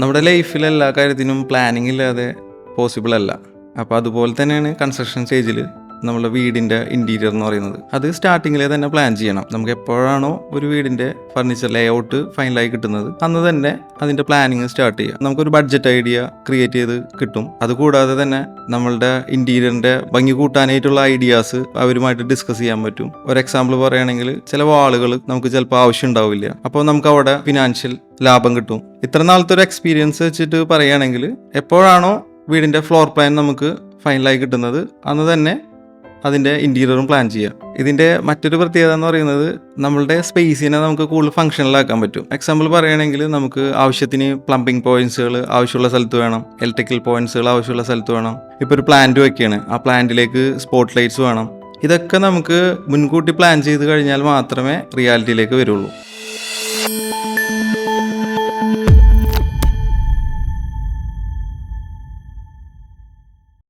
നമ്മുടെ ലൈഫിൽ എല്ലാ കാര്യത്തിനും പ്ലാനിങ് ഇല്ലാതെ പോസിബിൾ അല്ല. അപ്പോൾ അതുപോലെ തന്നെയാണ് കൺസ്ട്രക്ഷൻ സ്റ്റേജിൽ നമ്മുടെ വീടിൻ്റെ ഇൻറ്റീരിയർ എന്ന് പറയുന്നത്. അത് സ്റ്റാർട്ടിങ്ങിലെ തന്നെ പ്ലാൻ ചെയ്യണം. നമുക്ക് എപ്പോഴാണോ ഒരു വീടിൻ്റെ ഫർണിച്ചർ ലേഔട്ട് ഫൈനലായി കിട്ടുന്നത് അന്ന് തന്നെ അതിൻ്റെ പ്ലാനിങ് സ്റ്റാർട്ട് ചെയ്യുക. നമുക്കൊരു ബഡ്ജറ്റ് ഐഡിയ ക്രിയേറ്റ് ചെയ്ത് കിട്ടും. അതുകൂടാതെ തന്നെ നമ്മളുടെ ഇൻറ്റീരിയറിൻ്റെ ഭംഗി കൂട്ടാനായിട്ടുള്ള ഐഡിയാസ് അവരുമായിട്ട് ഡിസ്കസ് ചെയ്യാൻ പറ്റും. ഒരു എക്സാമ്പിൾ പറയുകയാണെങ്കിൽ ചില വാളുകൾ നമുക്ക് ചിലപ്പോൾ ആവശ്യം ഉണ്ടാവില്ല. അപ്പോൾ നമുക്ക് അവിടെ ഫിനാൻഷ്യൽ ലാഭം കിട്ടും. ഇത്ര നാളത്തെ ഒരു എക്സ്പീരിയൻസ് വെച്ചിട്ട് പറയുകയാണെങ്കിൽ എപ്പോഴാണോ വീടിൻ്റെ ഫ്ലോർ പ്ലാൻ നമുക്ക് ഫൈനലായി കിട്ടുന്നത് അന്ന് തന്നെ അതിൻ്റെ ഇൻറ്റീരിയറും പ്ലാൻ ചെയ്യാം. ഇതിൻ്റെ മറ്റൊരു പ്രത്യേകത എന്ന് പറയുന്നത് നമ്മളുടെ സ്പേസിനെ നമുക്ക് കൂടുതൽ ഫങ്ഷണലാക്കാൻ പറ്റും. എക്സാമ്പിൾ പറയുകയാണെങ്കിൽ നമുക്ക് ആവശ്യത്തിന് പ്ലംബിംഗ് പോയിന്റ്സുകൾ ആവശ്യമുള്ള സ്ഥലത്ത് വേണം, ഇലക്ട്രിക്കൽ പോയിന്റ്സുകൾ ആവശ്യമുള്ള സ്ഥലത്ത് വേണം. ഇപ്പോൾ ഒരു പ്ലാന്റ് വയ്ക്കുകയാണ്, ആ പ്ലാന്റിലേക്ക് സ്പോട്ട് ലൈറ്റ്സ് വേണം. ഇതൊക്കെ നമുക്ക് മുൻകൂട്ടി പ്ലാൻ ചെയ്ത് കഴിഞ്ഞാൽ മാത്രമേ റിയാലിറ്റിയിലേക്ക് വരുള്ളൂ.